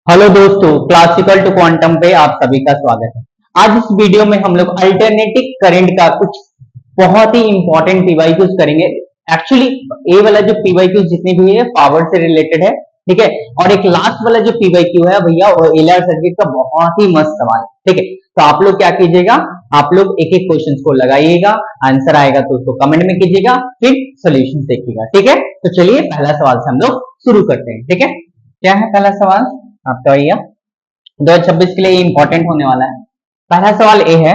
Hello दोस्तों, classical to quantum पे आप सभी का स्वागत है। आज इस वीडियो में हम लोग अल्टरनेटिंग करंट का कुछ बहुत ही इंपॉर्टेंट पीवाईक्यूज करेंगे। एक्चुअली ये वाला जो पीवाईक्यूज जितने भी है पावर से रिलेटेड है, ठीक है। और एक लास्ट वाला जो पीवाईक्यू है भैया वो एलआर सर्किट का बहुत ही मस्त सवाल है, ठीक है। तो आप लोग क्या कीजिएगा, आप लोग एक एक क्वेश्चन को लगाइएगा, आंसर आएगा तो उसको कमेंट में कीजिएगा, फिर सोल्यूशन देखिएगा, ठीक है। तो चलिए पहला सवाल से हम लोग शुरू करते हैं, ठीक है। क्या है पहला सवाल आपका भैया 2026 के लिए इंपॉर्टेंट होने वाला है। पहला सवाल ए है,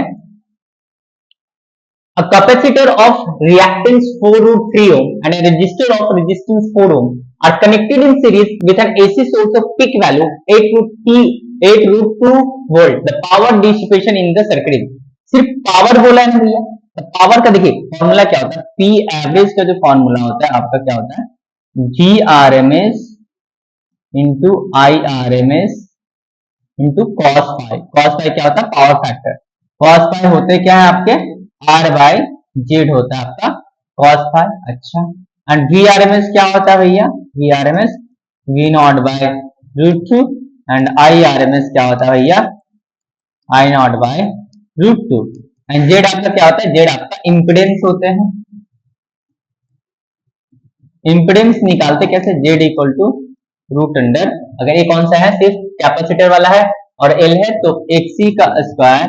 a capacitor of reactance 4 root 3 ohm and a resistor of resistance 4 ohm are connected in series with an AC source of peak value 8 root 2 volt. The power dissipation in the circuit is, सिर्फ power बोला है ना भैया। तो power का देखिए formula क्या होता है, पी एवरेज का जो फॉर्मूला होता है आपका क्या होता है, G R M S into I R M S into cos five. Cos five क्या होता है, पावर फैक्टर। कॉस फाइव होते क्या है आपके, आर बाई जेड होता है आपका कॉस फाइव। अच्छा, and V R M S क्या होता है भैया, V R M S V naught by root two, and I R M S क्या होता है भैया, I not by root two. And Z आपका क्या होता है, जेड आपका इंपिडेंस होते हैं। इंपिडेंस निकालते कैसे, Z equal to root under, अगर ये कौन सा है सिर्फ कैपेसिटर वाला है और एल है तो एक सी का स्क्वायर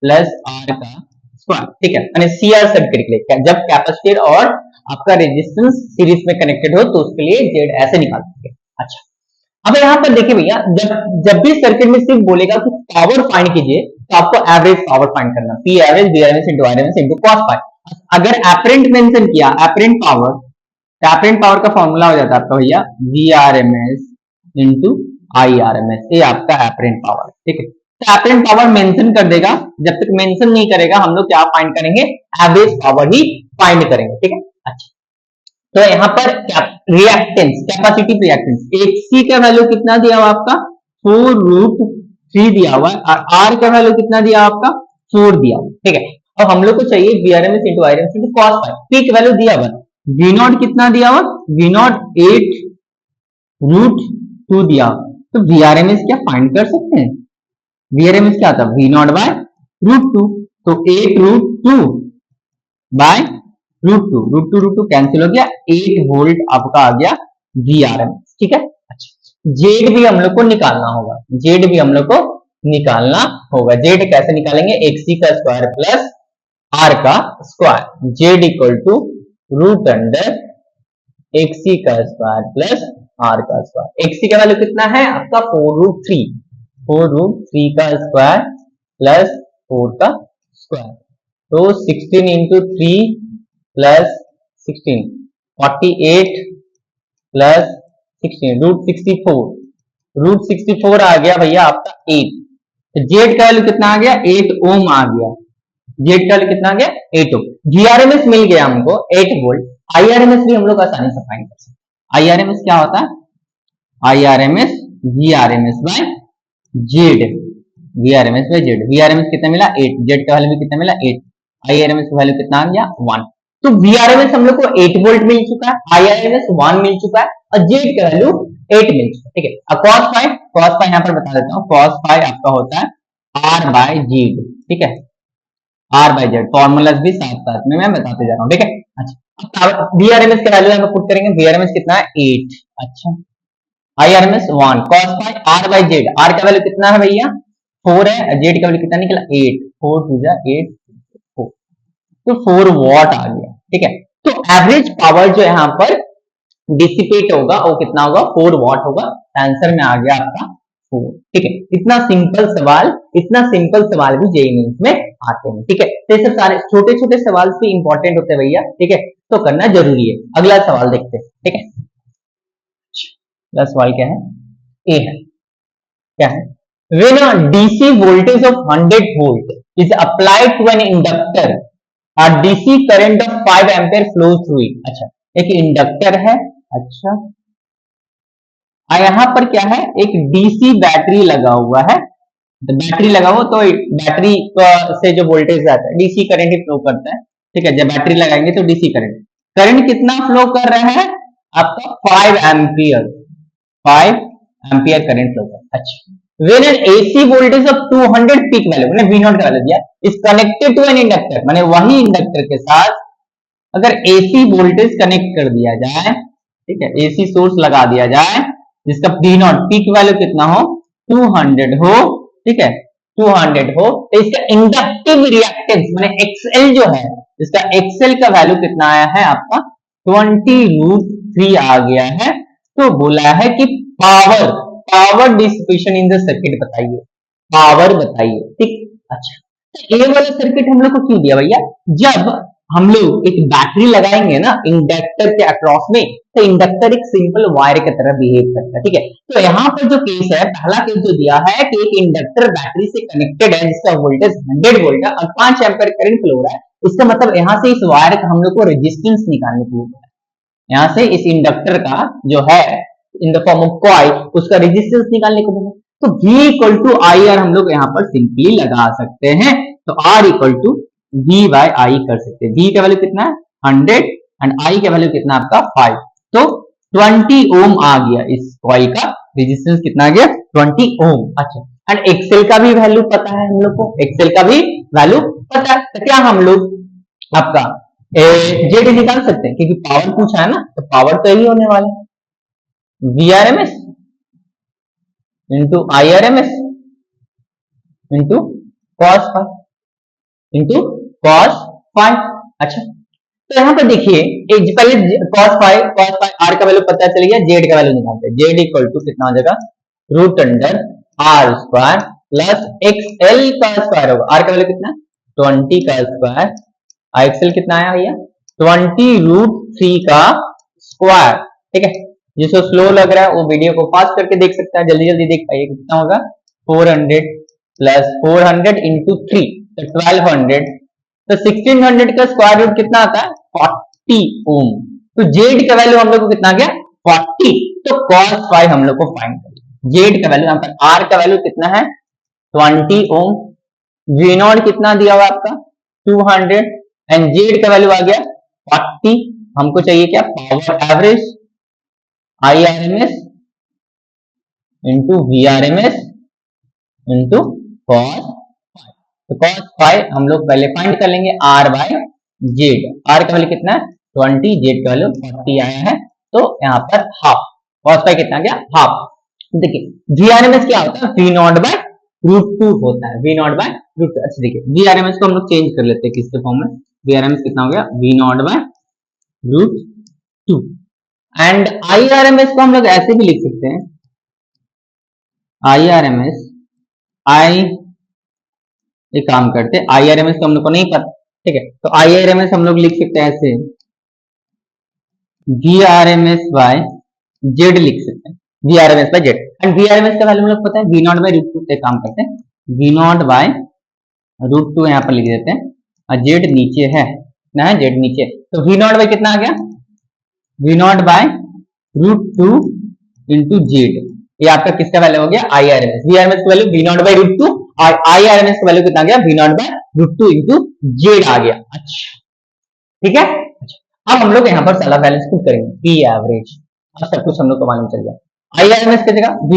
प्लस आर का स्क्वायर, ठीक है। यानी सी आर सर्किट के लिए जब कैपेसिटर और आपका रेजिस्टेंस सीरीज में कनेक्टेड हो तो उसके लिए जेड ऐसे निकाल सकते हैं। अच्छा, अब यहाँ पर देखिए भैया, जब भी सर्किट में सिर्फ बोलेगा कि पावर फाइंड कीजिए तो आपको एवरेज पावर फाइंड करना, P average V R M S into R M S into cos five. अगर एपरेंट मेंशन किया, एपरेंट पावर, एपरेंट पावर का फॉर्मूला हो जाता है आपका भैया V R M S into I R M S, ये आपका एपरेंट पावर, ठीक है। तो एपरेंट पावर मेंशन कर देगा, जब तक मेंशन नहीं करेगा हम लोग क्या फाइंड करेंगे, एवरेज पावर ही फाइंड करेंगे, ठीक है। अच्छा, तो यहाँ पर रिएक्टेंस, कैपेसिटिव रिएक्टेंस, एक सी का वैल्यू कितना दिया हुआ आपका 4 रूट 3 दिया हुआ है, और आर का वैल्यू कितना दिया आपका 4 दिया हुआ, ठीक है। अब हम लोग को चाहिए V R M S into I R M S into cos five, P का वैल्यू दिया हुआ, वी नॉट कितना दिया हुआ, वी नॉट 8 रूट 2 दिया, तो वी आर एम एस क्या फाइंड कर सकते हैं, वी आर एम एस क्या था, वी नॉट बाय रूट 2, तो 8 root 2 by root two cancel हो गया, 8 वोल्ट आपका आ गया वी आर एम एस, ठीक है। अच्छा, जेड भी हम लोग को निकालना होगा, जेड भी हम लोग को निकालना होगा। जेड कैसे निकालेंगे, एक्सी का स्क्वायर प्लस आर का square, Z equal to root under XC का स्क्वायर प्लस आर का स्क्वायर। एक्सी का वैल्यू कितना है आपका 4 रूट 3, 4 रूट 3 का स्क्वायर प्लस 4 का स्क्वायर, तो 16 into 3 plus 16 48 plus 16 root 64, root 64 आ गया भैया आपका 8। तो जेड का वैल्यू कितना आ गया, 8 ओम आ गया, जेड का वैल्यू कितना आ गया 8 ओम। जीआरएमएस मिल गया हमको 8 वोल्ट। आईआरएमएस भी हम लोग आसानी से फाइंड कर सकते हैं। आईआरएमएस क्या होता है, IRMS VRMS by Z, VRMS by Z. VRMS कितना मिला 8, जेड का वैल्यू भी कितना मिला 8, आईआरएमएस का वैल्यू कितना आ गया 1। तो वीआरएमएस हम लोग को 8 वोल्ट मिल चुका है, आईआरएमएस 1 मिल चुका है और जेड का वैल्यू 8 मिल चुका है, ठीक है। अब cos फाइव यहाँ पर बता देता हूँ, cos फाइव आपका होता है आर बाय जेड, ठीक है, आर बाय जेड। फॉर्मूलाज भी साथ साथ में मैं बताते जा रहा हूँ, ठीक है। अच्छा, वीआरएमएस का वैल्यू हम पुट करेंगे, वीआरएमएस कितना है 8, अच्छा, IRMS 1, cos five R by Z, R का वैल्यू कितना है भैया 4 है, जेड का वैल्यू कितना निकला 8, 4 टू जा 8 4, तो 4 वॉट आ गया, ठीक है। तो एवरेज पावर जो यहाँ पर डिसिपेट होगा वो कितना होगा 4 वॉट होगा, आंसर में आ गया आपका 4, ठीक है। इतना सिंपल सवाल, इतना सिंपल सवाल भी जेईई मेंस में आते हैं, ठीक है। तो ये सब सारे छोटे छोटे सवाल भी इंपॉर्टेंट होते हैं भैया, ठीक है, तो करना जरूरी है। अगला सवाल देखते हैं, ठीक है। अगला सवाल क्या है, ए है, क्या है, when a DC voltage of 100 volt is applied to an inductor, a DC current of 5 ampere flows through it। अच्छा, एक इंडक्टर है, अच्छा, यहाँ पर क्या है, एक डीसी बैटरी लगा हुआ है, बैटरी लगा हुआ तो बैटरी से जो वोल्टेज आता है डीसी करंट ही फ्लो करता है, ठीक है। जब बैटरी लगाएंगे तो डीसी करंट, करंट कितना फ्लो कर रहा है आपका 5 एम्पियर, 5 एम्पियर करंट फ्लो कर। अच्छा, when an AC voltage of 200 peak value मैंने V नॉट का वैल्यू दिया is connected to an inductor, मैंने वही इंडक्टर के साथ अगर AC वोल्टेज कनेक्ट कर दिया जाए, ठीक है, AC सोर्स लगा दिया जाए जिसका V नॉट पीक वैल्यू कितना हो 200 हो, ठीक है, 200 हो, तो इसका इंडक्टिव रिएक्टेंस माने XL जो है, इसका XL का वैल्यू कितना आया है आपका 20√3 आ गया है। तो बोला है कि power dissipation in the circuit बताइए, पावर बताइए, ठीक। अच्छा, तो ये वाला सर्किट हम लोग को क्यों दिया भैया, जब हम लोग एक बैटरी लगाएंगे ना इंडक्टर के अक्रॉस में, तो इंडक्टर एक सिंपल वायर की तरह बिहेव करता है, ठीक है। तो यहाँ पर जो केस है, पहला केस जो दिया है कि एक इंडक्टर बैटरी से कनेक्टेड है जिसका वोल्टेज 100 वोल्ट है और 5 एम्पीयर करंट फ्लो हो रहा है, इसका मतलब यहाँ से इस वायर का हम लोग को रेजिस्टेंस निकालने के लिए, यहाँ से इस इंडक्टर का जो है in the form of coil उसका रेजिस्टेंस निकालने को बोला। तो V equal to I R हम लोग यहाँ पर सिंपली लगा सकते हैं, तो R equal to V by I कर सकते हैं। V का वैल्यू कितना है 100 एंड I का वैल्यू कितना आपका 5, तो 20 ओम आ गया, इस कॉइल का रेजिस्टेंस कितना आ गया 20 ओम। अच्छा, एंड एक्सेल का भी वैल्यू पता है हम लोग को, एक्सेल का भी वैल्यू पता है, तो क्या हम लोग आपका जेड निकाल सकते हैं क्योंकि पावर पूछा है ना, तो पावर तो यही होने वाला है VRMS into IRMS into cos five into cos five. अच्छा, तो यहाँ पर देखिए पहले cos फाइव R का वैल्यू पता चल गया, जेड का वैल्यू निकालते हैं। जेड इक्वल टू कितना हो जाएगा root under R square plus XL का स्क्वायर होगा, R का वैल्यू कितना 20 का स्क्वायर, XL कितना आया भैया 20√3 का स्क्वायर, ठीक है। जिसको स्लो लग रहा है वो वीडियो को पास करके देख सकता है, जल्दी जल्दी देख पाइए कितना होगा 400 प्लस 400 इंटू 3 तो 1200, तो 1600 का स्क्वायर रूट कितना आता है 40 ओम। तो जेड का वैल्यू हम लोग को कितना आ गया 40, तो cos फाइव हम लोग को फाइंड करना। जेड का वैल्यू यहाँ पर R का वैल्यू कितना है 20 ओम, V नॉट कितना दिया हुआ आपका 200 एंड जेड का वैल्यू आ गया 40। हमको चाहिए क्या power average IRMS into VRMS into cos 5, तो cos 5 हम लोग पहले फाइंड कर लेंगे R बाय जेड। R का वैल्यू कितना है 20, जेड का वैल्यू 40 आया है, तो यहाँ पर हाफ, cos 5 कितना गया हाफ। देखिए VRMS क्या होता है V नॉट बाय रूट 2 होता है, V नॉट बाय रूट 2। अच्छा देखिए VRMS को हम लोग चेंज कर लेते हैं किसके फॉर्म में, VRMS कितना हो गया V not by root 2 and IRMS को हम लोग ऐसे भी लिख सकते हैं IRMS एक काम करते हैं IRMS को हम लोग को नहीं पता, ठीक है, तो IRMS हम लोग लिख सकते हैं ऐसे VRMS बाय जेड लिख सकते हैं, VRMS by Z and VRMS का वैल्यू हम लोग पता है V नॉट बाय रूट 2 से काम करते हैं, V नॉट बाय रूट 2 यहाँ पर लिख देते हैं और जेड नीचे है ना, है जेड नीचे, तो V नॉट बाय कितना आ गया V not by root 2 into Z, ये आपका किसका वैल्यू हो गया IRMS। VRMS का value V not by root 2 और IRMS का वैल्यू कितना आ गया V not by root 2 into Z आ गया। अच्छा ठीक है, अच्छा अब हम लोग यहाँ पर सारा बैलेंस पुट करेंगे P एवरेज, अब सब कुछ हम लोग को मालूम चल गया। IRMS की जगह V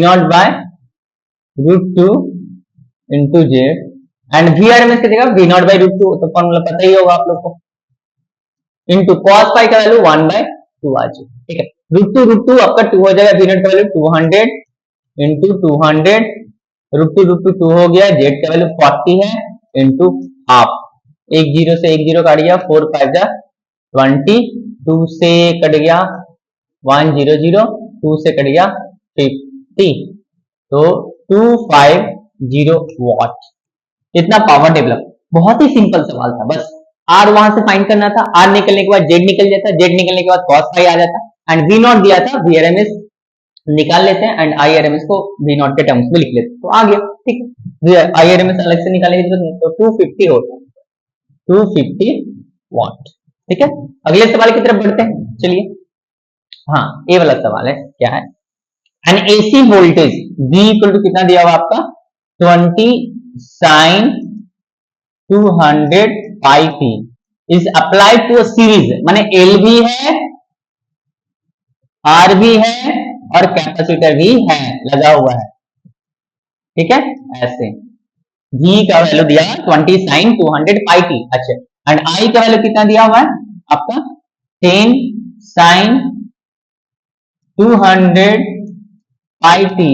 not by root 2 into Z and VRMS की जगह V नॉट बाय रूट 2, तो फॉर्मूला पता ही होगा आप लोग को, इंटू cos फाइव का वैल्यू 1/2 आ जाए, ठीक है। रूट टू आपका 2 हो जाएगा, V नॉट का वैल्यू 200 इंटू 200, रूट टू 2 हो गया, जेड का वैल्यू 40 है इंटू हाफ, एक जीरो से एक जीरो काट गया, 4 5 जा 20, 2 से कट गया 100, 2 से कट गया 50, तो 250 वाट, इतना पावर डेवलप। बहुत ही सिंपल सवाल था, बस R वहां से फाइंड करना था, R निकलने के बाद जेड निकल जाता, जेड निकलने के बाद cos फाइव आ जाता एंड V नॉट दिया था, VRMS निकाल लेते हैं एंड IRMS को V नॉट के टर्म्स में लिख लेते हैं, तो आ गया, ठीक है। IRMS अलग से निकालने की जरूरत नहीं, तो 250 होता है, 250 वाट, ठीक है। अगले सवाल की तरफ बढ़ते हैं, चलिए। हाँ ये वाला सवाल है, क्या है, an AC voltage V equal to कितना दिया हुआ आपका 20 sin 200 pi p is applied to a series, माने L भी है R भी है और कैपेसिटर भी है, लगा हुआ है, ठीक है। ऐसे V का वैल्यू दिया 20 sin 200 पाई टी, अच्छा, एंड I का वैल्यू कितना दिया हुआ है आपका 10 sin 200 pi T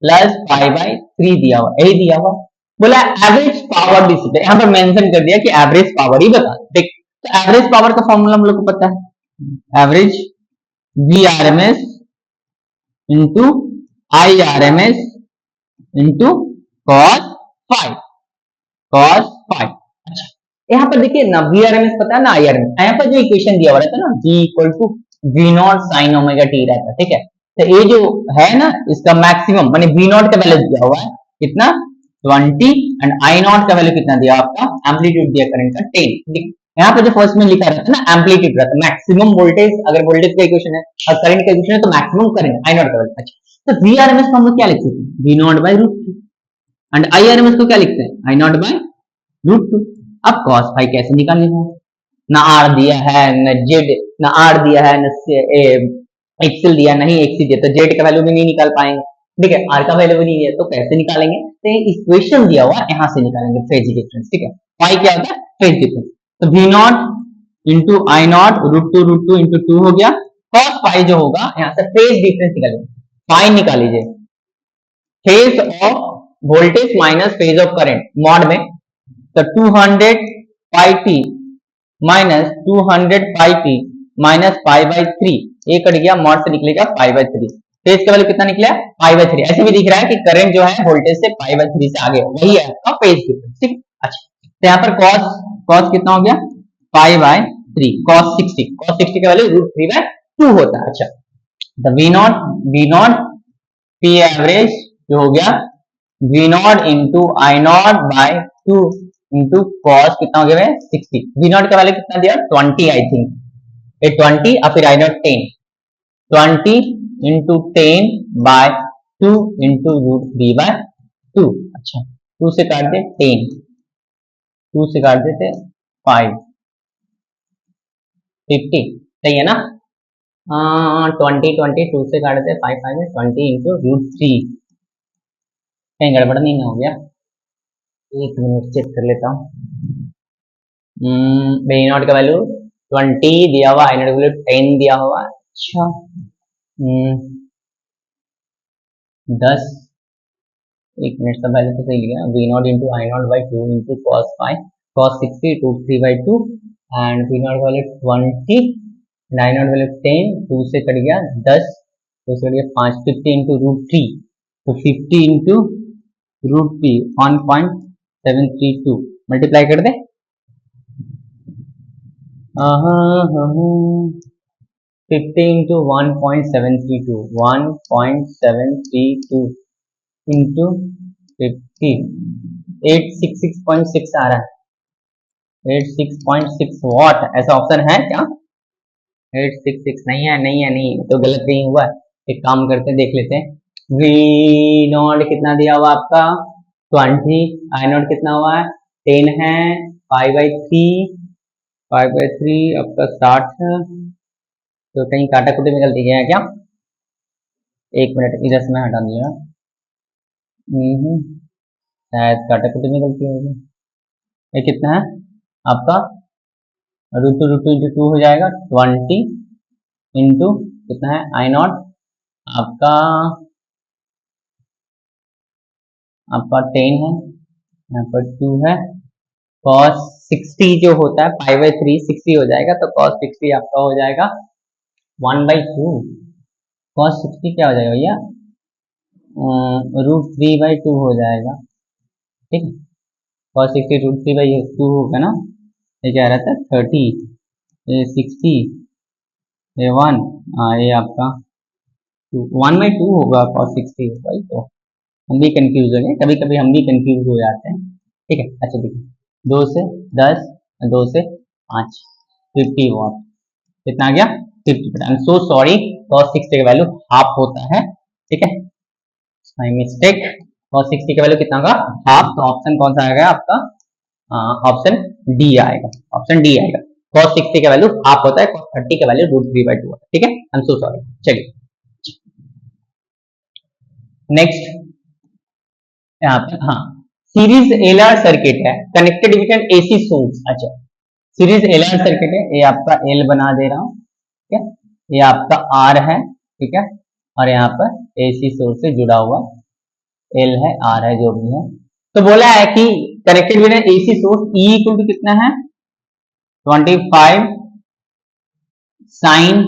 plus pi by 3 दिया हुआ, यही दिया हुआ। बोला एवरेज पावर डिसिपेट, यहाँ पर मेंशन कर दिया कि एवरेज पावर ही बता, देख तो एवरेज पावर का फॉर्मूला हम लोग को पता है, average VRMS into IRMS into cos 5, cos 5। अच्छा, यहाँ पर देखिए ना VRMS पता है ना IRMS, यहाँ पर जो इक्वेशन दिया हुआ रहता है ना V equal to V not sine omega T रहता है, ठीक है। तो ये जो है ना इसका मैक्सिमम माने V नॉट का वैल्यू दिया हुआ है कितना 20 एंड I नॉट का वैल्यू कितना दिया आपका, एम्पलीट्यूड दिया करंट का 10। यहाँ पे जो फर्स्ट में लिखा रहता है ना एम्पलीट्यूड रहता है, मैक्सिमम वोल्टेज, अगर वोल्टेज का इक्वेशन है और करंट का इक्वेशन है तो मैक्सिमम करंट I नॉट का वैल्यू। अच्छा, तो VRMS को हम लोग क्या लिखते हैं V not by root 2 and IRMS को क्या लिखते हैं I नॉट बाई रूट 2। अब cos फाई कैसे निकालेंगे, ना R दिया है ना Z, ना R दिया है ना एक्सेल दिया, नहीं एक्सी दिया तो Z का वैल्यू भी नहीं निकाल पाएंगे, ठीक है, R का वैल्यू भी नहीं है तो कैसे निकालेंगे, तो इक्वेशन दिया हुआ यहाँ से निकालेंगे फेज डिफरेंस, ठीक है। फाई क्या होता है फेज डिफरेंस, तो V not into I not root two into 2 हो गया, cos फाई जो होगा यहाँ से फेज डिफरेंस निकालेंगे, फाई निकाल लीजिए, phase of voltage minus phase of current mod में, तो 200 pi t minus 200 pi t minus pi by 3, ये कट गया मॉड से निकलेगा पाई बाई 3, फेज का वैल्यू कितना निकला पाई बाई 3। ऐसे भी दिख रहा है कि करंट जो है वोल्टेज से पाई बाई 3 से आगे वही है आपका फेज डिफरेंस, ठीक। अच्छा, तो यहाँ पर cos कितना हो गया पाई बाई 3, cos 60 का वैल्यू रूट 3 बाई 2 होता है। अच्छा, तो V नॉट P एवरेज जो हो गया V not into I not by 2 into cos कितना हो गया 60, V नॉट का वैल्यू कितना दिया 20 आई थिंक, ये 20 और फिर I naught 10, 20 into 10 by 2 into root 3 by 2। अच्छा, 2 से काट दे 10, 2 से काट देते 5, 50, सही है ना। 20 2 से काट देते 5 5 में 20 इंटू रूट 3, कहीं गड़बड़ नहीं हो गया, एक मिनट चेक कर लेता हूँ। V नॉट का वैल्यू 20 दिया हुआ, आई नॉट का वैल्यू 10 दिया हुआ। अच्छा, 10, एक मिनट का वैल्यू तो सही लिया, V not into I not by 2 into cos 5, cos 60 root 3 by 2 and V not का value 20 and I naught value 10, 2 से कट गया 10, 2 से कट गया 5, 50 इंटू रूट 3, तो 50 इंटू रूट 3 1.732 मल्टीप्लाई कर दे, 50 इंटू 1.732 इंटू 50 866.6 आ रहा है, 86.6 वॉट, ऐसा ऑप्शन है क्या 866 नहीं है, नहीं तो गलत नहीं हुआ, एक काम करते हैं देख लेते हैं। V नॉट कितना दिया हुआ आपका 20, आई नॉट कितना हुआ है 10 है, 5 बाई 3 आपका 60, तो कहीं काटा कुटी में गलती गया है क्या, एक मिनट इधर से मैं हटा दिया, शायद काटा कुटी में गलती होगी। ये कितना है आपका रूट टू इंटू 2 हो जाएगा 20 इंटू कितना है आई नॉट आपका 10 है, यहाँ पर 2 है, cos 60 जो होता है पाई बाई 3 60 हो जाएगा, तो cos 60 आपका हो जाएगा 1/2, cos 60 क्या हो जाएगा भैया रूट 3 बाई 2 हो जाएगा, ठीक है, cos 60 रूट 3 बाई 2 होगा ना, ये क्या रहता है 30, ये 60, ये 1, ये आपका 1/2 होगा cos 60 भाई, तो हम भी कंफ्यूज हो गए, कभी कभी हम भी कंफ्यूज हो जाते हैं, ठीक है। अच्छा देखिए 2 से 10, 2 से 5, 50 वॉट कितना आ गया 50, I am so sorry, cos 60 का वैल्यू हाफ होता है, ठीक है, माय मिस्टेक, cos 60 का वैल्यू कितना होगा हाफ, तो ऑप्शन कौन सा आएगा आपका ऑप्शन डी आएगा, ऑप्शन डी आएगा, cos 60 का वैल्यू हाफ होता है, cos 30 का वैल्यू रूट 3/2 होता है, ठीक है, आई एम सो सॉरी। चलिए नेक्स्ट यहाँ पर, हाँ, सीरीज एलआर सर्किट है connected with an AC source. अच्छा, सीरीज एलआर सर्किट है, ये आपका एल बना दे रहा हूँ, ठीक है, ये आपका आर है, ठीक है, और यहाँ पर एसी सोर्स से जुड़ा हुआ एल है, आर है, जो भी है। तो बोला है कि connected with an AC source E equal to कितना है 25 साइन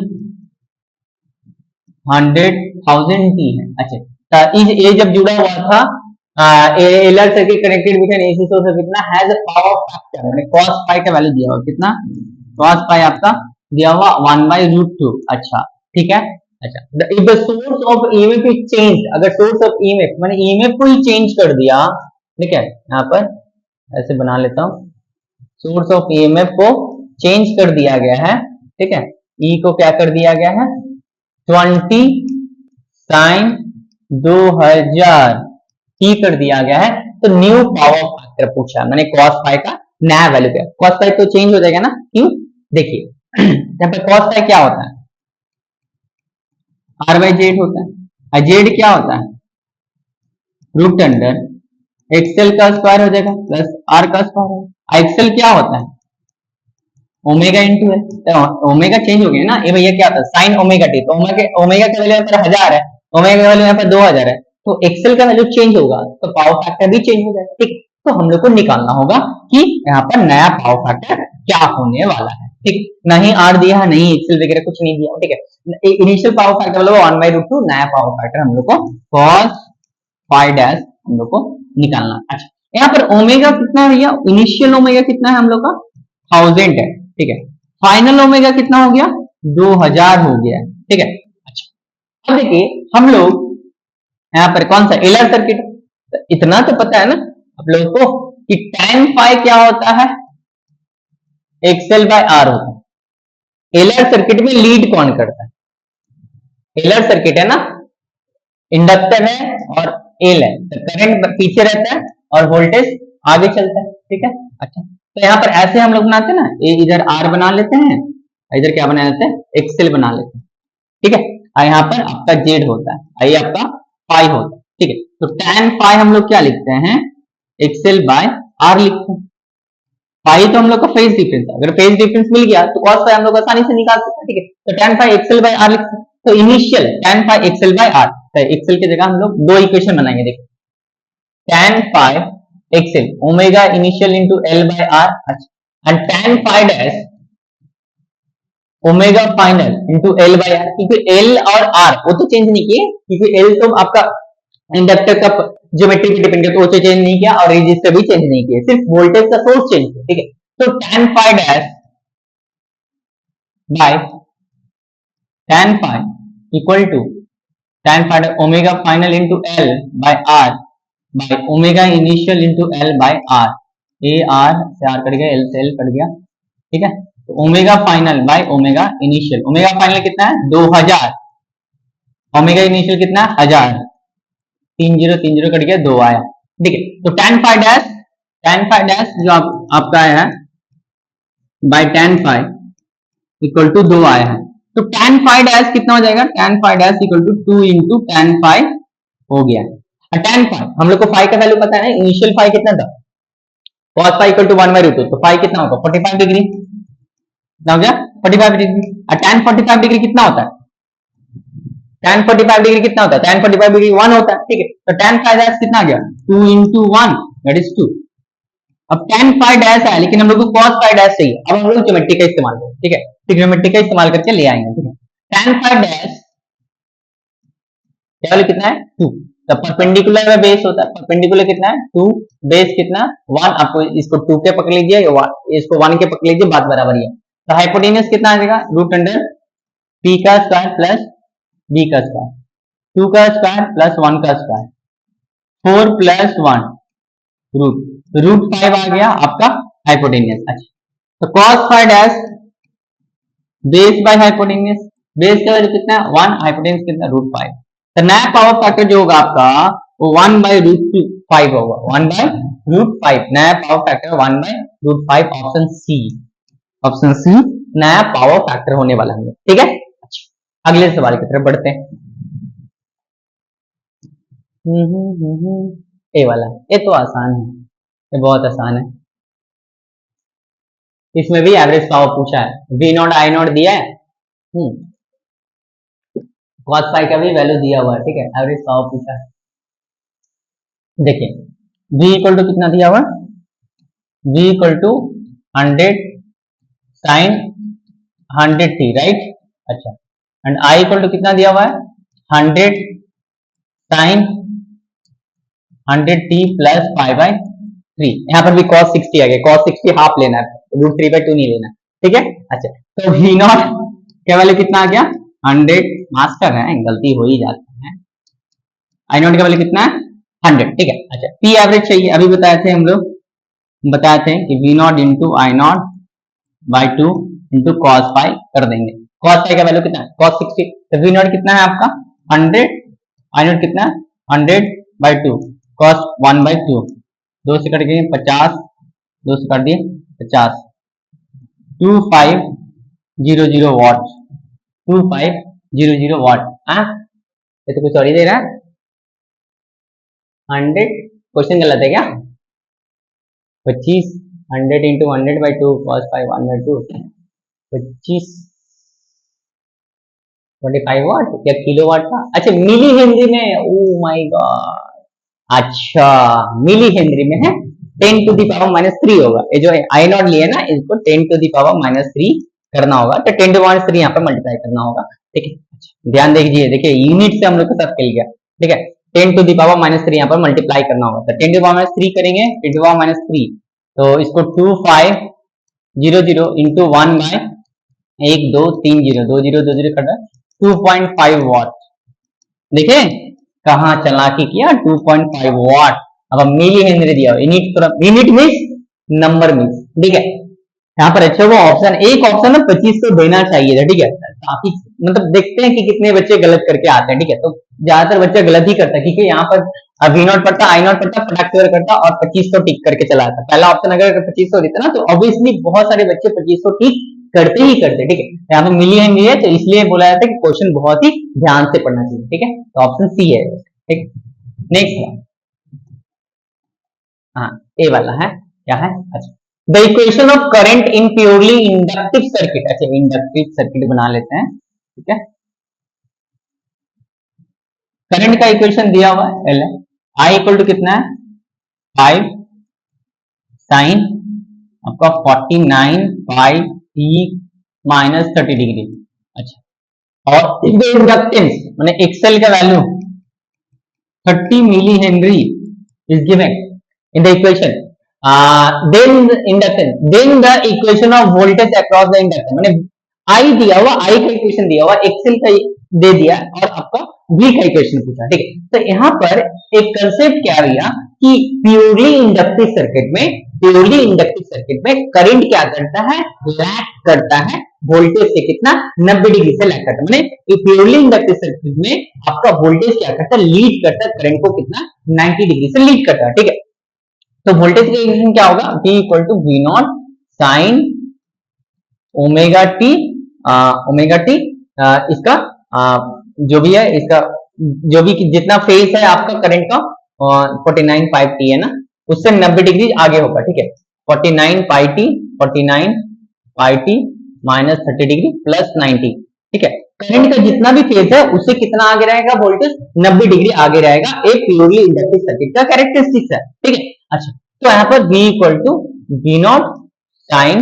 100,000 टी है। अच्छा, ये जब जुड़ा हुआ था LR circuit connected with an AC source कितना हैज अ पावर फैक्टर, मैंने cos पाई का वैल्यू दिया हुआ कितना, cos पाई आपका दिया हुआ 1/√2। अच्छा, ठीक है। अच्छा, if the source of EMF is change, अगर सोर्स ऑफ ईएमएफ मैंने ईएमएफ को ही चेंज कर दिया, ठीक है, यहाँ पर ऐसे बना लेता हूँ, सोर्स ऑफ ईएमएफ को चेंज कर दिया गया है, ठीक है, ई को क्या कर दिया गया है 20 साइन 2000 टी कर दिया गया है। तो न्यू पावर फैक्टर पूछा मैंने, cos फाई का नया वैल्यू क्या, cos फाई तो चेंज हो जाएगा ना, क्यों, देखिए यहाँ पे cos फाई क्या होता है r/z होता है, z क्या होता है रूट अंडर एक्सएल का स्क्वायर हो जाएगा प्लस आर का स्क्वायर। एक्सएल क्या होता है ओमेगा इंटू है, तो ओमेगा चेंज हो गया ना, ये भैया क्या होता है साइन ओमेगा टी, तो ओमेगा का वैल्यू यहाँ पर 1000 है, ओमेगा का वैल्यू यहाँ पर 2000 है, तो एक्सेल का वैल्यू चेंज होगा तो पावर फैक्टर भी चेंज हो जाएगा, ठीक। तो हम लोग को निकालना होगा कि यहाँ पर नया पावर फैक्टर क्या होने वाला है, ठीक। नहीं आर दिया है, नहीं एक्सेल वगैरह कुछ नहीं दिया, ठीक है। इनिशियल पावर फैक्टर मतलब 1/√2, नया पावर फैक्टर हम लोग को cos फाई डैश हम लोग को निकालना। अच्छा, यहाँ पर ओमेगा कितना है भैया, इनिशियल ओमेगा कितना है हम लोग का 1000 है, ठीक है, फाइनल ओमेगा कितना हो गया 2000 हो गया, ठीक है। अच्छा, अब देखिए हम लोग यहाँ पर कौन सा एलआर सर्किट, तो इतना तो पता है ना आप लोगों को कि tan फाई क्या होता है एक्सएल बाय आर होता है। एलआर सर्किट में लीड कौन करता है, एलआर सर्किट है ना, इंडक्टर है और एल है, तो करंट पीछे रहता है और वोल्टेज आगे चलता है, ठीक है। अच्छा, तो यहाँ पर ऐसे हम लोग बनाते हैं ना, इधर आर बना लेते हैं, इधर क्या बना लेते हैं एक्सएल बना लेते हैं, ठीक है। यहाँ पर आपका जेड होता है, ये आपका फाई होता है, ठीक है। तो tan फाई हम लोग क्या लिखते हैं एक्सएल बाय आर लिखते हैं। फाई तो हम लोग का फेज डिफरेंस है, अगर फेज डिफरेंस मिल गया तो cos फाई हम लोग आसानी से निकाल सकते हैं, ठीक है। तो tan phi XL by R लिखते हैं, तो initial tan phi XL by R, तो एक्सएल की जगह हम लोग दो इक्वेशन बनाएंगे, देखिए tan phi XL omega initial into L by R, अच्छा, and tan phi dash omega final into L by R, क्योंकि एल और आर वो तो चेंज नहीं किए, क्योंकि एल तो आपका इंडक्टर का ज्योमेट्री पे डिपेंड करता है, वो तो चेंज नहीं किया, और रेजिस्टर भी चेंज नहीं किया, सिर्फ वोल्टेज का सोर्स चेंज किया, ठीक है। तो tan phi dash by tan phi equal to tan phi omega final into L by R by omega initial into L by R, ए आर से आर कट गया, एल से एल कट गया, ठीक है। तो omega final by omega initial, omega final कितना है 2000, ओमेगा इनिशियल कितना है 1000, 30 कट गया 2 आया, ठीक है। तो tan फाई डैश जो आपका आया है by tan phi equal to 2 आया है, तो tan फाई डैश कितना हो जाएगा, tan phi dash equal to 2 into tan phi हो गया। tan फाई हम लोग को फाई का वैल्यू पता है ना, इनिशियल फाई कितना था cos फाई इक्वल टू 1/√2, तो फाई कितना होगा 45 डिग्री, कितना हो गया 45 डिग्री। और tan 45 डिग्री कितना होता है, tan 45 डिग्री कितना होता है, tan 45 डिग्री 1 होता है, ठीक है। तो tan फाई डैश कितना आ गया 2 इंटू 1 दैट इज 2। अब tan फाई डैश है, लेकिन हम लोग को cos फाई डैश चाहिए, अब हम लोग ज्योमेट्री का इस्तेमाल करेंगे, ठीक है, ट्रिग्नोमेट्री का इस्तेमाल करके ले आएंगे, ठीक है। tan फाई डैश क्या वैल्यू कितना है 2, तो परपेंडिकुलर में बेस होता है, परपेंडिकुलर कितना है 2, बेस कितना 1, आपको इसको 2 के पकड़ लीजिए, इसको 1 के पकड़ लीजिए, बात बराबर ही है। तो हाइपोटेनस कितना आ जाएगा रूट अंडर पी का स्क्वायर प्लस बी का स्क्वायर, 2 का स्क्वायर प्लस 1 का स्क्वायर, 4 प्लस 1 रूट 5 आ गया आपका हाइपोटेनस। अच्छा, तो cos phi dash base by hypotenuse, base का वैल्यू कितना है 1, हाइपोटेनस कितना √5, तो नया पावर फैक्टर जो होगा आपका वो 1/√5 होगा, 1/√5 नया power factor 1/√5, option C, option C नया पावर फैक्टर होने वाला है, ठीक है। अच्छा, अगले सवाल की तरफ बढ़ते हैं। ए वाला, ये तो आसान है, ये बहुत आसान है। इसमें भी एवरेज पावर पूछा है, वी नॉट आई नॉट दिया है, कॉस पाई का भी वैल्यू दिया हुआ है, ठीक है, एवरेज पावर पूछा है। देखिए v इक्वल टू कितना दिया हुआ, v equal to 100 sine 100t, right. अच्छा, एंड i इक्वल टू कितना दिया हुआ है, 100 sine 100t plus pi by 3। यहाँ पर भी cos 60 आ गया, cos 60 हाफ लेना है, √3/2 नहीं लेना, ठीक है। अच्छा, तो v नॉट क्या वैल्यू कितना आ गया, 100, मास्टर है, गलती हो ही जाती है। आई नॉट का वैल्यू कितना है, 100, ठीक है। अच्छा, पी एवरेज चाहिए, अभी बताए थे हम लोग, बताए थे कि V not into I not by 2 into cos pi कर देंगे। कॉस पाई का वैल्यू कितना है, cos 60, तो वी नॉट कितना है आपका 100, आई नॉट कितना है 100/2, cos 1/2, 2 से कट गए 50, 2 से काट दिए 50, 2500 वाट, 2500 वाट। ये तो कुछ और ही दे रहा है, 100, क्वेश्चन गलत है क्या, 25, 100 इंटू 100/2 cos पाई 1/2, 25 25 वाट या किलो वाट था। अच्छा, मिली हेनरी में, ओ माय गॉड, अच्छा मिली हेनरी में है, 10⁻³ होगा। ये जो आई नॉट लिए ना, इसको 10⁻³ करना होगा, तो 10⁻³ यहाँ पर मल्टीप्लाई करना होगा, ठीक है। अच्छा, ध्यान दीजिए, देखिए यूनिट से हम लोग के साथ खेल गया, ठीक है। 10⁻³ यहाँ पर मल्टीप्लाई करना होगा, तो 10⁻³ करेंगे, 10⁻³ तो इसको 2500 इंटू 1/1 2 3 0, 2 0 2 0 कटा 2.5 वाट। देखिए कहाँ चालाकी किया, 2.5 वाट। अब मिली हेनरी दिया, यूनिट मीन्स नंबर मीन्स, ठीक है। यहाँ पर अच्छा वो ऑप्शन, एक ऑप्शन ना 25 को देना चाहिए था, ठीक है। काफी मतलब देखते हैं कि कितने बच्चे गलत करके आते हैं, ठीक है। तो ज्यादातर बच्चे गलत ही करता है, क्योंकि यहाँ पर वी नॉट पढ़ता, आई नॉट पढ़ता, फटाक से करता और 25 को टिक करके चला आता। पहला ऑप्शन अगर 25 को देता ना, तो ऑब्वियसली बहुत सारे बच्चे 25 को टिक करते ही करते, ठीक है। यहाँ पे मिली हेनरी है, तो इसलिए बोला जाता है कि क्वेश्चन बहुत ही ध्यान से पढ़ना चाहिए, ठीक है। तो ऑप्शन सी है, ठीक। नेक्स्ट, हाँ ए वाला है, क्या है, अच्छा, the equation of current in purely inductive circuit. अच्छा, इंडक्टिव सर्किट बना लेते हैं, ठीक है। करंट का इक्वेशन दिया हुआ है, एल आई इक्वल टू कितना है 5 साइन आपका 49 पाई टी माइनस 30°। अच्छा, और इंडक्टेंस माने एक्सेल का value 30 milli henry is given in the equation, then the equation of voltage across the inductor, माने I दिया हुआ, I का इक्वेशन दिया हुआ, एक्सेल का दे दिया और आपका V का इक्वेशन पूछा, ठीक है। तो यहाँ पर एक कंसेप्ट क्या दिया कि प्योरली इंडक्टिव सर्किट में करंट क्या करता है, लैग करता है वोल्टेज से, कितना 90° से लैग करता है। माने प्योरली इंडक्टिव सर्किट में आपका वोल्टेज क्या करता है, लीड करता है करंट को, कितना 90° से लीड करता है, ठीक है। तो वोल्टेज का इक्वेशन क्या होगा, V equal to V not sine omega T, इसका जो भी है, इसका जो भी जितना फेज है आपका करंट का 49πt है ना, उससे 90° आगे होगा, ठीक है। 49πt माइनस 30° प्लस 90, ठीक है। करंट का जितना भी फेज है उससे कितना आगे रहेगा वोल्टेज, 90° आगे रहेगा। एक प्योरली इंडक्टिव सर्किट का कैरेक्टरिस्टिक्स है, ठीक है। अच्छा, तो यहाँ पर V equal to V not sine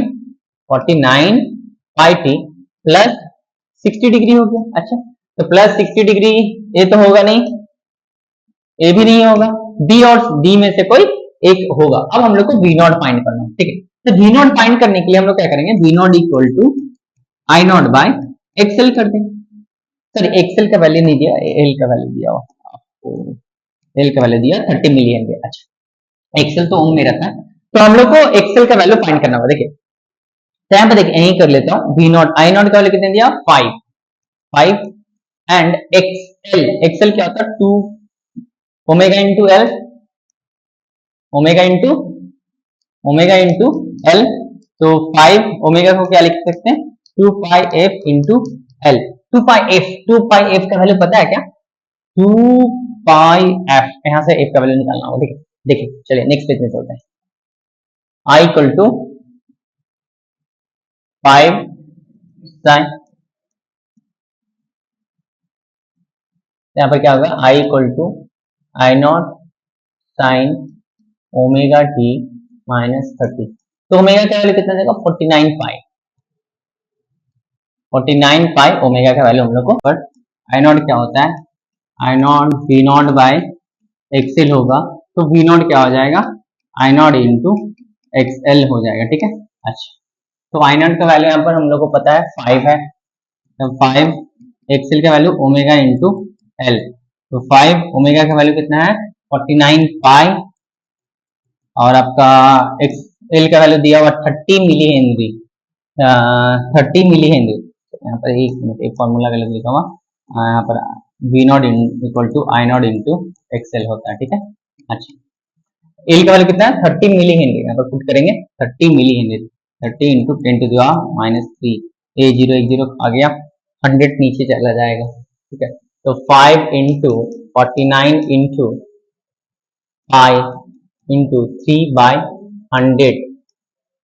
49πt plus 60° हो गया। अच्छा, तो प्लस 60°, ये तो होगा नहीं, ये भी नहीं होगा, B और D में से कोई एक होगा। अब हम लोग को V नॉट फाइंड करना है, ठीक है। तो V नॉट फाइंड करने के लिए हम लोग क्या करेंगे, V not equal to I not by XL कर देंगे। सर एक्सएल का वैल्यू नहीं दिया, एल का वैल्यू दिया हो आपको, एल का वैल्यू दिया 30 मिली हेनरी। अच्छा, एक्सेल तो ओम में रखा है, तो हम लोग को एक्सेल का वैल्यू फाइंड करना होगा। देखिए तो यहाँ पे देखिए यही कर लेता हूँ, वी नॉट आई नॉट का वैल्यू कितने दिया 5 एंड एक्सेल क्या होता है 2 omega into L, omega into L, तो 5 ओमेगा को क्या लिख सकते हैं 2πf इंटू एल। 2πf का वैल्यू पता है क्या, 2 पाई एफ, यहाँ से एफ का वैल्यू निकालना होगा। ठीक है, देखिए चलिए नेक्स्ट पेज में चलते हैं। आई इक्वल टू 5 साइन, यहाँ पर क्या होगा, I equal to I naught sine omega t minus 30। तो ओमेगा का वैल्यू कितना देगा, 49 पाई, 49 पाई ओमेगा का वैल्यू हम लोग को। बट आई नॉट क्या होता है, I naught V naught by XL होगा, तो वी नॉट क्या हो जाएगा, आई नॉट इंटू एक्सएल हो जाएगा। ठीक है, अच्छा तो आई नॉट का वैल्यू यहाँ पर हम लोग को पता है 5 है, तो 5 एक्सएल का वैल्यू ओमेगा इंटू एल, तो 5 ओमेगा का वैल्यू कितना है 49 पाई, और आपका एक्सएल का वैल्यू दिया हुआ 30 मिली हेनरी, 30 मिली हेनरी। यहाँ पर एक फॉर्मूला का लिखा हुआ, यहाँ पर V not equal to I not into XL होता है। ठीक है, अच्छा एल का वैल्यू कितना है 30 मिली हेनरी, यहाँ पर पुट करेंगे 30 milli henry, 30 into 10 to the minus 3, ए जीरो एक जीरो आ गया, 100 नीचे चला जाएगा। ठीक है, तो 5 into 49 into pi into 3 by 100,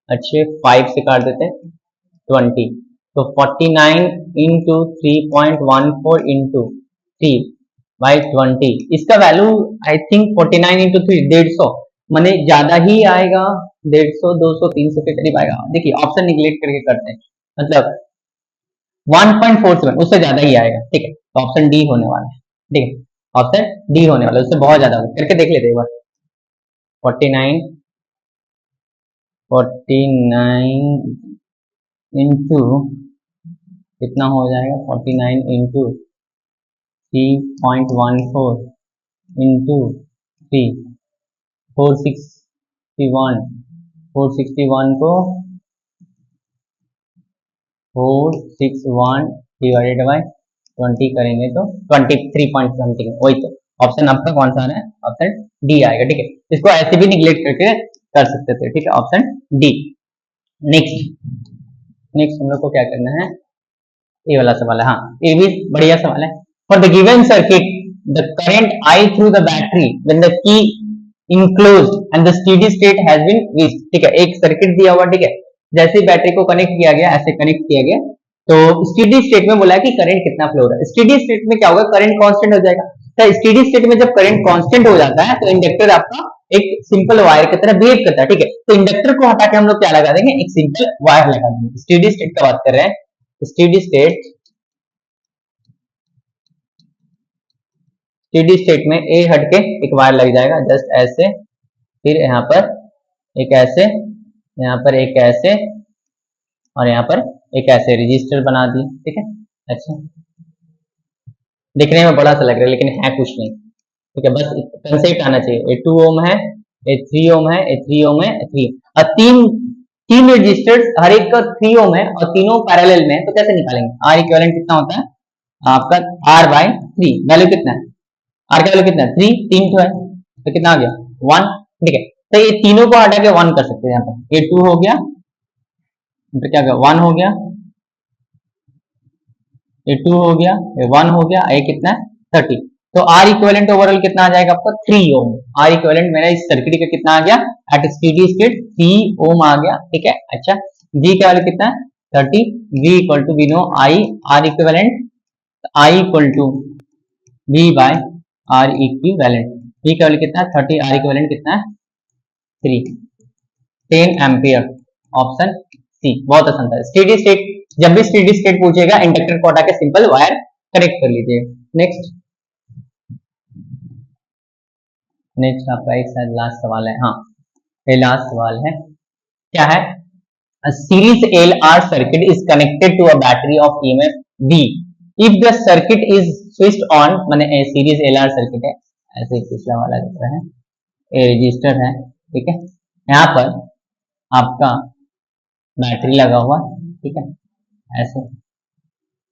अच्छे 5 से काट देते 20, तो 49 इंटू 3.14 इंटू 3 बाई 20, इसका वैल्यू आई थिंक 49 इंटू 3 150, माने ज्यादा ही आएगा, 150 200 300 के करीब आएगा। देखिए ऑप्शन निगलेक्ट करके करते हैं, मतलब 1.47 उससे ज्यादा ही आएगा। ठीक है, तो ऑप्शन डी होने वाला है। ठीक है, ऑप्शन डी होने वाला है, उससे बहुत ज्यादा होगा, करके देख लेते हैं एक बार। 49 इंटू कितना हो जाएगा, 49 इंटू 3.14 इंटू 3, 461 को 461 डिवाइडेड बाय 20 करेंगे तो 23 पॉइंट समथिंग, वही तो ऑप्शन आपका कौन सा है, ऑप्शन डी आएगा। ठीक है, इसको ऐसे भी निगलेक्ट करके कर सकते थे। ठीक है, ऑप्शन डी। नेक्स्ट हम लोग को क्या करना है, ये वाला सवाल है, हाँ ये भी बढ़िया सवाल है। For the given circuit the current I through the battery when the key is closed and the steady state has been reached. ठीक है, एक सर्किट दिया हुआ, ठीक है, जैसे बैटरी को कनेक्ट किया गया, ऐसे कनेक्ट किया गया, तो स्टेडी स्टेट में बोला है कि करंट कितना फ्लो हो रहा है। स्टेडी स्टेट में क्या होगा, करंट कांस्टेंट हो जाएगा। तो स्टेडी स्टेट में जब करंट कांस्टेंट हो जाता है तो इंडक्टर आपका एक सिंपल वायर की तरह बिहेव करता है। ठीक है, तो इंडक्टर को हटा के हम लोग क्या लगा देंगे, एक सिंपल वायर लगा देंगे। स्टेडी स्टेट का बात कर रहे हैं, स्टेडी स्टेट में ए हटके एक वायर लग जाएगा, जस्ट ऐसे, फिर यहाँ पर एक ऐसे, यहाँ पर एक ऐसे, और यहाँ पर एक ऐसे रजिस्टर बना दिए। ठीक है, अच्छा दिखने में बड़ा सा लग रहा है लेकिन है कुछ नहीं। ठीक है, बस कंसेप्ट आना चाहिए। ये 2 ओम है, ये 3 ओम है, ये 3 ओम है, 3 और तीन रजिस्टर्स, हर एक का 3 ओम है और तीनों पैरेलल में है, तो कैसे निकालेंगे। आर इक्विवेलेंट कितना होता है आपका, R बाय 3, वैल्यू कितना है, आर का वैल्यू कितना है 3, 3 तो है, तो कितना आ गया 1। ठीक है, तो ये तीनों को हटा के 1 कर सकते हैं। यहाँ पर ये 2 हो गया, तो क्या गया 1 हो गया, ये 2 हो गया, ये 1 हो गया, ये कितना है 30। तो आर इक्विवेलेंट ओवरऑल कितना आ जाएगा आपका 3 ओम। आर इक्विवेलेंट मेरा इस सर्किट का कितना आ गया, एट स्टेडी स्टेट 3 ओम आ गया। ठीक है, अच्छा जी का वैल्यू कितना है 30, V equal to we know I R equivalent, I equal to V by R equivalent, V का वैल्यू कितना है 30, आर इक्विवेलेंट कितना है 3, 10 एम्पियर, ऑप्शन सी। बहुत आसान था। स्टेडी स्टेट, जब भी स्टेडी स्टेट पूछेगा इंडक्टर को हटा के सिंपल वायर कनेक्ट कर लीजिए। नेक्स्ट आपका एक शायद लास्ट सवाल है, हाँ ये लास्ट सवाल है, क्या है, series LR circuit is connected to a battery of EMF V if the circuit is switched on, माने सीरीज LR सर्किट है, ऐसे पिछला वाला दिख रहा है, ये रजिस्टर है। ठीक है, यहाँ पर आपका बैटरी लगा हुआ, ठीक है, ऐसे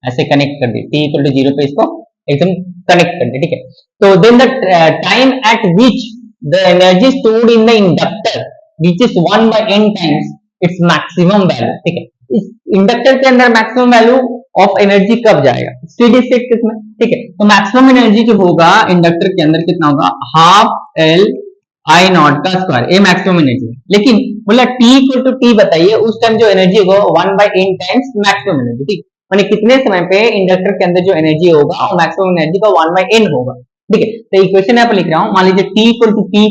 ऐसे कनेक्ट कर दी, t इक्वल टू 0 पे इसको एकदम कनेक्ट कर दी। ठीक है, तो then the time at which the energy stored in the inductor reaches 1/n times its maximum value. ठीक है, इस इंडक्टर के अंदर मैक्सिमम वैल्यू ऑफ एनर्जी कब जाएगा, स्टेडी स्टेट केस में, ठीक है। तो मैक्सिमम एनर्जी जो होगा इंडक्टर के अंदर कितना होगा, हाफ एल आई नॉट का स्क्वायर, ये मैक्सिमम एनर्जी है। लेकिन बोला टी इक्वल टू टी बताइए, उस टाइम जो एनर्जी होगा 1/n टाइम्स मैक्सिमम एनर्जी, ठीक, माने कितने समय पे इंडक्टर के अंदर जो एनर्जी होगा वो मैक्सिमम एनर्जी का 1/n होगा, ठीक है। तो इक्वेशन यहाँ पर लिख रहा हूँ, मान लीजिए टी इक्वल टू टी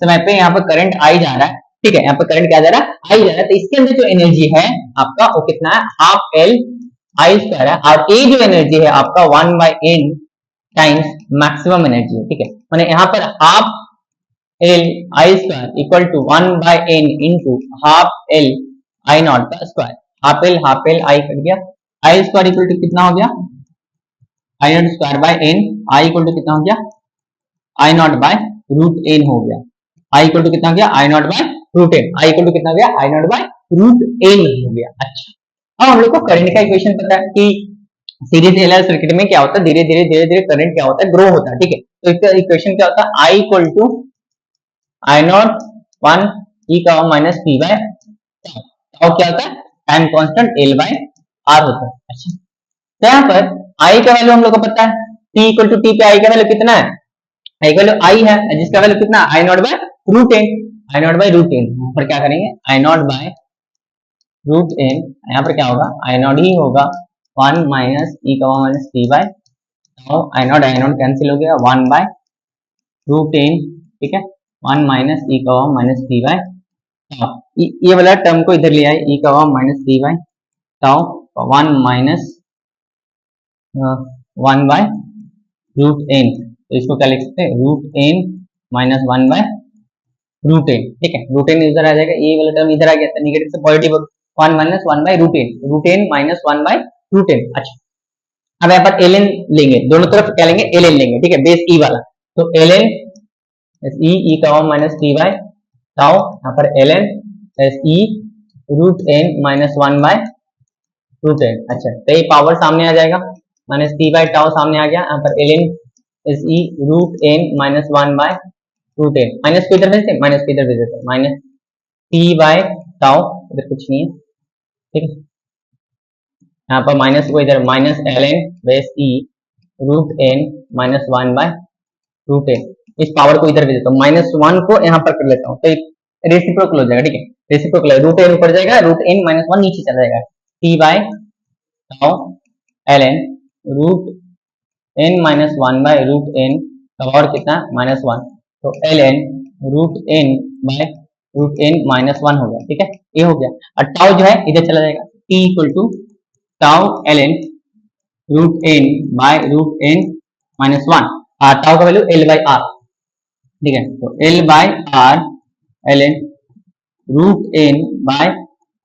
समय पे यहाँ पर करंट आई जा रहा है, ठीक है, यहाँ पर करंट क्या जा रहा है, आई जा रहा है, तो इसके अंदर जो एनर्जी है आपका वो कितना है, हाफ एल आई स्क्वायर है, और ये जो एनर्जी है आपका 1/n टाइम्स मैक्सिमम एनर्जी है, ठीक है। माने यहाँ पर half L I square equal to 1/n into half L I naught का स्क्वायर, हाफ एल आई कर गया, आई स्क्वायर इक्वल टू कितना हो गया, I naught square by N, I equal to कितना हो गया, I not by root N हो गया, आई इक्वल टू कितना हो गया, I not by root N, I equal to कितना हो गया, I not by root N हो गया। अच्छा, अब हम लोग को करंट का इक्वेशन पता है कि सीरीज एलआर सर्किट में क्या होता है, धीरे धीरे करंट क्या होता है, ग्रो होता है, ठीक है। तो इसका इक्वेशन क्या होता है, I equal to I not 1 E का माइनस पी बाय टाउ, क्या होता है, time constant L by R होता है। अच्छा, तो यहाँ पर आई का वैल्यू हम लोग को पता है, टी इक्वल टू टी पे आई का वैल्यू कितना है, आई का वैल्यू आई है, जिसका वैल्यू कितना, I not by root N, I not by root N, यहाँ पर क्या करेंगे, I not by root N, यहाँ पर क्या होगा, आई नॉट ही होगा 1 माइनस ई का minus T by tau, I not cancel हो गया, 1 बाय रूट एन, ठीक है, 1 माइनस ई का माइनस टी बाय टाउ, ये वाला टर्म को इधर ले आए, ई का minus T by tau, 1 minus 1 by root N, तो इसको क्या लिख सकते हैं, root N minus 1 by root N, ठीक है, रूट एन इधर आ जाएगा, ये वाला टर्म इधर आ गया, नेगेटिव से positive 1 minus 1 by root N minus 1 by root N. अच्छा, अब यहाँ पर एल एन लेंगे, दोनों तरफ क्या लेंगे, एल एन लेंगे, ठीक है, बेस ई वाला, तो एल एन ई का माइनस टी बाय टाउ, यहाँ पर L N S E root N minus 1 by root N. अच्छा, तो ये पावर सामने आ जाएगा, माइनस टी बाय टाउ सामने आ गया, यहाँ पर L N S E root N minus 1 by root N, minus को इधर भेजते हैं, माइनस को इधर भेज देते हैं, माइनस टी बाय टाउ, इधर कुछ नहीं है, ठीक है, यहाँ पर माइनस को इधर minus L N base E root N minus 1 by root N, इस पावर को इधर भेज देता हूँ, माइनस 1 को यहाँ पर कर लेता हूँ, तो रेसिप्रोकल हो जाएगा, ठीक है, रेसिप्रोकल, रूट एन ऊपर जाएगा, रूट एन माइनस 1 नीचे चला जाएगा, T by tau L N root N minus 1 by root N का पावर कितना, माइनस 1, तो L N root N by root N minus 1 हो गया, ठीक है, ये हो गया, और टाउ जो है इधर चला जाएगा, T equal to tau L N root N by root N minus 1, tau का वैल्यू एल बाय आर, ठीक है, तो L by R L N root N by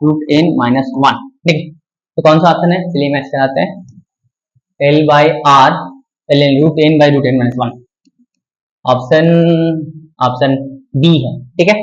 root N minus 1, ठीक है। तो कौन सा ऑप्शन है, चलिए मैच कराते हैं, L by R L N root N by root N minus 1, option B है, ठीक है।